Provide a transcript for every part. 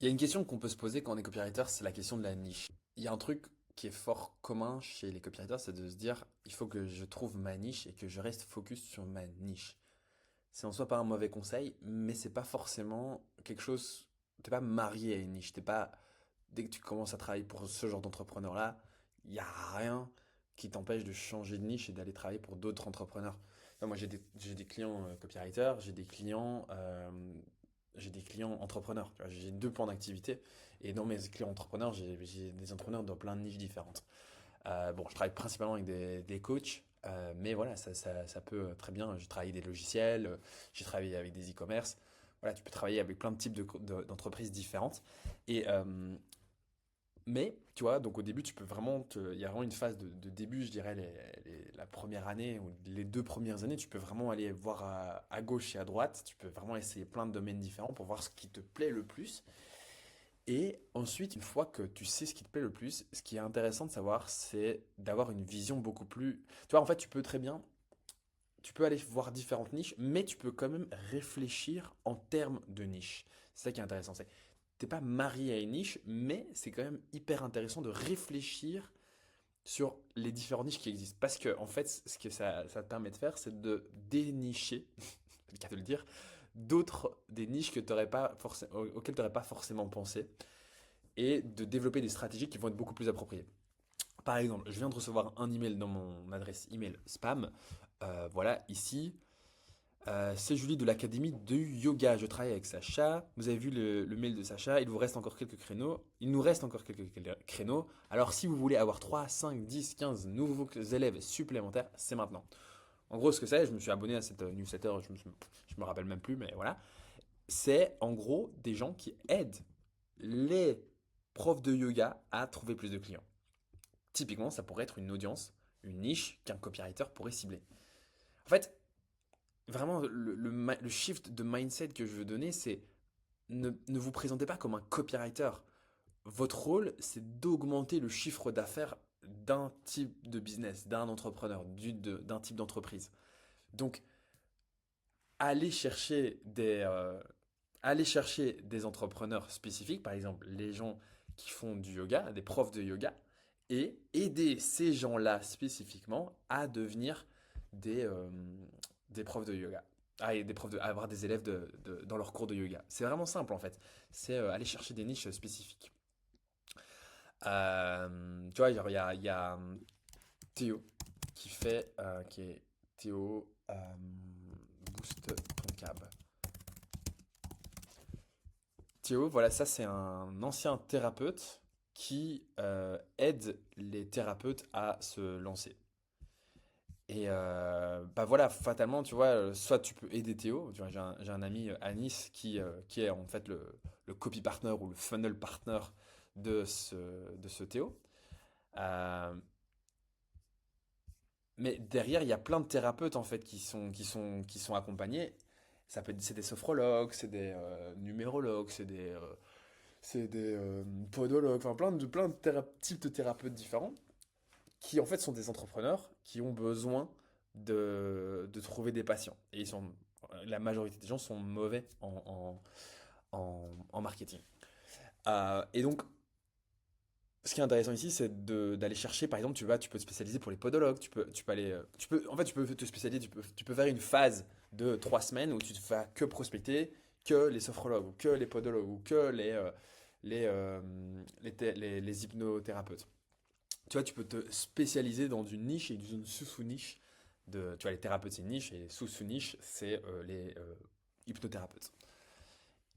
Il y a une question qu'on peut se poser quand on est copywriter, c'est la question de la niche. Il y a un truc qui est fort commun chez les copywriters, c'est de se dire, il faut que je trouve ma niche et que je reste focus sur ma niche. C'est en soi pas un mauvais conseil, mais c'est pas forcément quelque chose. T'es pas marié à une niche. T'es pas. Dès que tu commences à travailler pour ce genre d'entrepreneur-là, il y a rien qui t'empêche de changer de niche et d'aller travailler pour d'autres entrepreneurs. Enfin, moi, j'ai des clients copywriters, j'ai des clients entrepreneurs. Tu vois, j'ai deux pans d'activité. Et dans mes clients entrepreneurs, j'ai des entrepreneurs dans plein de niches différentes. Bon, je travaille principalement avec des coachs, mais voilà, ça peut très bien. J'ai travaillé avec des logiciels, j'ai travaillé avec des e-commerce. Voilà, tu peux travailler avec plein de types d'entreprises différentes. Et, mais, tu vois, donc au début, tu peux vraiment, il y a vraiment une phase de début, je dirais, la première année ou les 2 premières années, tu peux vraiment aller voir à gauche et à droite. Tu peux vraiment essayer plein de domaines différents pour voir ce qui te plaît le plus. Et ensuite, une fois que tu sais ce qui te plaît le plus, ce qui est intéressant de savoir, c'est d'avoir une vision beaucoup plus. Tu vois, en fait, tu peux aller voir différentes niches, mais tu peux quand même réfléchir en termes de niche. C'est ça qui est intéressant. C'est, t'es pas marié à une niche, mais c'est quand même hyper intéressant de réfléchir sur les différentes niches qui existent. Parce que, en fait, ce que ça te permet de faire, c'est de dénicher, c'est le cas de le dire, des niches que auxquelles tu n'aurais pas forcément pensé et de développer des stratégies qui vont être beaucoup plus appropriées. Par exemple, je viens de recevoir un email dans mon adresse email spam. Voilà, ici, c'est Julie de l'Académie de Yoga. Je travaille avec Sacha. Vous avez vu le mail de Sacha. Il vous reste encore quelques créneaux. Il nous reste encore quelques créneaux. Alors, si vous voulez avoir 3, 5, 10, 15 nouveaux élèves supplémentaires, c'est maintenant. En gros, ce que c'est, je me suis abonné à cette newsletter, je me rappelle même plus, mais voilà. C'est en gros des gens qui aident les profs de yoga à trouver plus de clients. Typiquement, ça pourrait être une audience, une niche qu'un copywriter pourrait cibler. En fait, vraiment, le shift de mindset que je veux donner, c'est ne vous présentez pas comme un copywriter. Votre rôle, c'est d'augmenter le chiffre d'affaires d'un type de business, d'un entrepreneur, d'un type d'entreprise. Donc, allez chercher des entrepreneurs spécifiques, par exemple les gens qui font du yoga, des profs de yoga, et aider ces gens-là spécifiquement à devenir des, euh, des profs de yoga. Et à avoir des élèves dans leur cours de yoga. C'est vraiment simple en fait. C'est aller chercher des niches spécifiques. Tu vois, genre, il y a Théo qui est Théo Boost ton cab. Théo, voilà, ça c'est un ancien thérapeute qui aide les thérapeutes à se lancer. Et bah voilà, fatalement, tu vois, soit tu peux aider Théo, tu vois, j'ai un ami à Nice qui est en fait le copy partner ou le funnel partner de ce Théo. Euh, mais derrière, il y a plein de thérapeutes en fait qui sont accompagnés. C'est des sophrologues, c'est des numérologues, c'est des podologues, enfin plein de types de thérapeutes différents qui en fait sont des entrepreneurs qui ont besoin de trouver des patients. Et la majorité des gens sont mauvais en marketing. Et donc, ce qui est intéressant ici, c'est d'aller chercher, par exemple, tu peux te spécialiser pour les podologues, tu peux aller, en fait, tu peux te spécialiser, tu peux faire une phase de 3 semaines où tu ne fais que prospecter que les sophrologues, ou que les podologues, ou que les hypnothérapeutes. Tu vois, tu peux te spécialiser dans une niche et une sous-niche tu vois, les thérapeutes, c'est une niche, et sous-niche, c'est les hypnothérapeutes.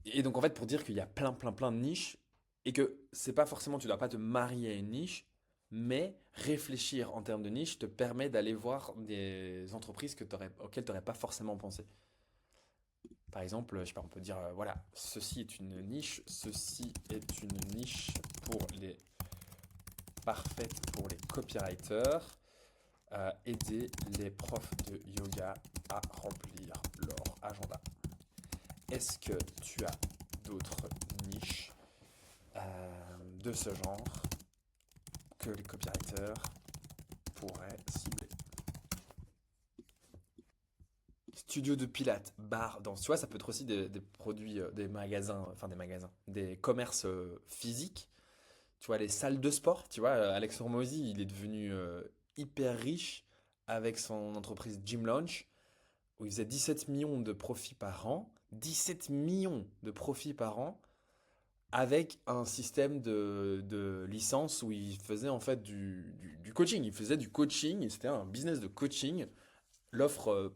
Et donc, en fait, pour dire qu'il y a plein, plein, plein de niches, et que c'est pas forcément, tu dois pas te marier à une niche, mais réfléchir en termes de niche te permet d'aller voir des entreprises auxquelles tu n'aurais pas forcément pensé. Par exemple, je sais pas, on peut dire, voilà, ceci est une niche pour les parfaite pour les copywriters, aider les profs de yoga à remplir leur agenda. Est-ce que tu as d'autres niches de ce genre que les copywriters pourraient cibler? studio de pilates, bar, danse. Tu vois, ça peut être aussi des produits, des commerces physiques. Tu vois, les salles de sport. Tu vois, Alex Hormozy, il est devenu hyper riche avec son entreprise Gym Launch, où il faisait 17 millions de profits par an. 17 millions de profits par an avec un système de licence où il faisait en fait du coaching. Il faisait du coaching, et c'était un business de coaching. L'offre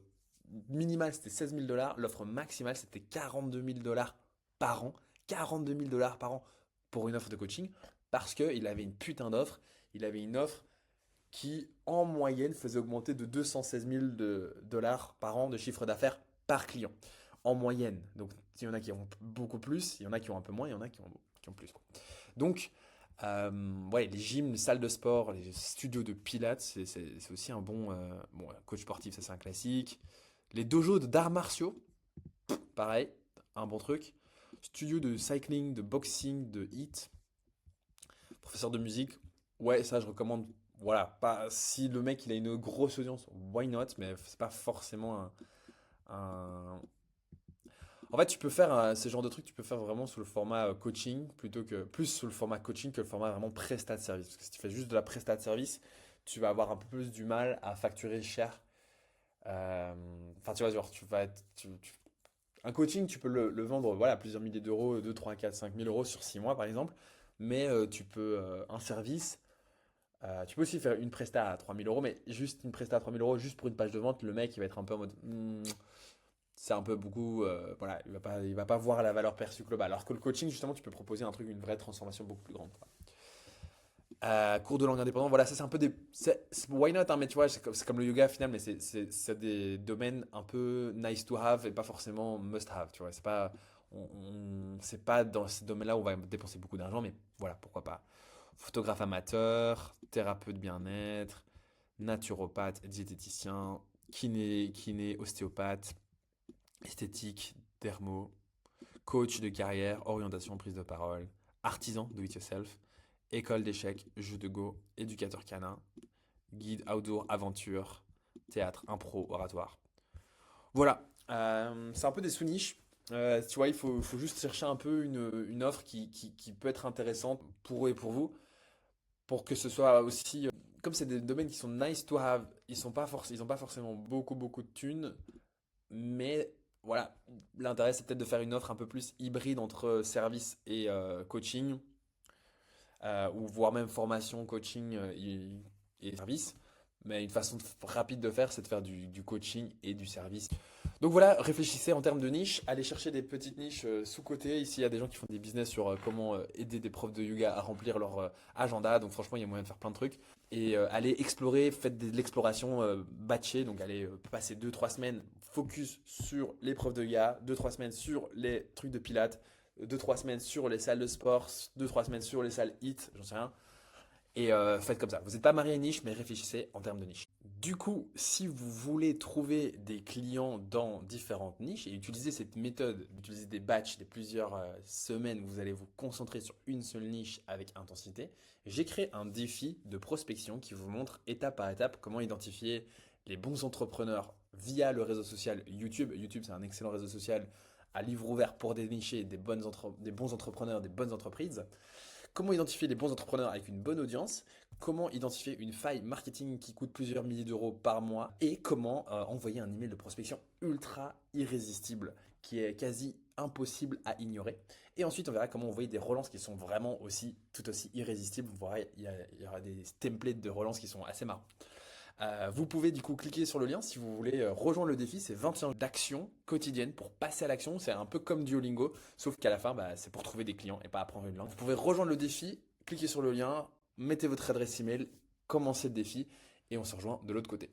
minimale, c'était 16 000 dollars. L'offre maximale, c'était 42 000 dollars par an. 42 000 dollars par an pour une offre de coaching. Parce qu'il avait une putain d'offre. Il avait une offre qui, en moyenne, faisait augmenter de 216 000 dollars par an de chiffre d'affaires par client. En moyenne. Donc, il y en a qui ont beaucoup plus, il y en a qui ont un peu moins, il y en a qui ont plus, quoi. Donc, ouais, les gyms, les salles de sport, les studios de pilates, c'est aussi un bon coach sportif, ça c'est un classique. Les dojos d'arts martiaux, pareil, un bon truc. Studio de cycling, de boxing, de HIIT. Professeur de musique, ouais, ça je recommande. Voilà, pas si le mec il a une grosse audience, why not, mais c'est pas forcément un- En fait, tu peux faire ce genre de truc, tu peux faire vraiment sous le format coaching plutôt que plus sous le format coaching que le format vraiment prestat de service. Parce que si tu fais juste de la prestat de service, tu vas avoir un peu plus du mal à facturer cher. Euh, Enfin, tu vois, genre, tu vas être, un coaching, tu peux le vendre voilà, à plusieurs milliers d'euros, 2, 3, 4, 5 000 euros sur 6 mois par exemple. Mais un service, tu peux aussi faire une presta à 3 000 euros, mais juste une presta à 3 000 euros, juste pour une page de vente, le mec il va être un peu en mode c'est un peu beaucoup, voilà, il va pas voir la valeur perçue globale. Alors que le coaching, justement, tu peux proposer un truc, une vraie transformation beaucoup plus grande, quoi. Cours de langue indépendant, voilà, ça c'est un peu why not, hein, mais tu vois, c'est comme le yoga final, mais c'est des domaines un peu nice to have et pas forcément must have, tu vois. C'est pas dans ces domaines-là où on va dépenser beaucoup d'argent, mais voilà, pourquoi pas. Photographe amateur, thérapeute bien-être, naturopathe, diététicien, kiné, ostéopathe, esthétique, dermo, coach de carrière, orientation, prise de parole, artisan, do it yourself, école d'échecs, jeu de go, éducateur canin, guide outdoor, aventure, théâtre, impro, oratoire. Voilà, c'est un peu des sous-niches. Tu vois, faut juste chercher un peu une offre qui peut être intéressante pour eux et pour vous, pour que ce soit aussi, comme c'est des domaines qui sont nice to have, ils ont pas forcément beaucoup de thunes, mais voilà, l'intérêt c'est peut-être de faire une offre un peu plus hybride entre service et coaching, ou voire même formation, coaching et service. Mais une façon rapide de faire, c'est de faire du coaching et du service. Donc voilà, réfléchissez en termes de niche, allez chercher des petites niches sous-cotées. Ici, il y a des gens qui font des business sur comment aider des profs de yoga à remplir leur agenda. Donc franchement, il y a moyen de faire plein de trucs. Et allez explorer, faites de l'exploration batchée. Donc allez passer 2 3 semaines focus sur les profs de yoga, 2 3 semaines sur les trucs de pilates, 2 3 semaines sur les salles de sport, 2 3 semaines sur les salles HIIT, j'en sais rien. Et faites comme ça. Vous n'êtes pas marié à une niche, mais réfléchissez en termes de niche. Du coup, si vous voulez trouver des clients dans différentes niches et utiliser cette méthode, d'utiliser des batchs de plusieurs semaines, où vous allez vous concentrer sur une seule niche avec intensité, j'ai créé un défi de prospection qui vous montre étape par étape comment identifier les bons entrepreneurs via le réseau social YouTube. YouTube, c'est un excellent réseau social à livre ouvert pour dénicher des bons entrepreneurs, des bonnes entreprises. Comment identifier les bons entrepreneurs avec une bonne audience, comment identifier une faille marketing qui coûte plusieurs milliers d'euros par mois et comment envoyer un email de prospection ultra irrésistible qui est quasi impossible à ignorer. Et ensuite, on verra comment envoyer des relances qui sont vraiment aussi tout aussi irrésistibles. Vous verrez, il y aura des templates de relances qui sont assez marrants. Vous pouvez du coup cliquer sur le lien si vous voulez rejoindre le défi. C'est 21 d'actions quotidiennes pour passer à l'action. C'est un peu comme Duolingo, sauf qu'à la fin, bah, c'est pour trouver des clients et pas apprendre une langue. Vous pouvez rejoindre le défi, cliquez sur le lien, mettez votre adresse email, commencez le défi et on se rejoint de l'autre côté.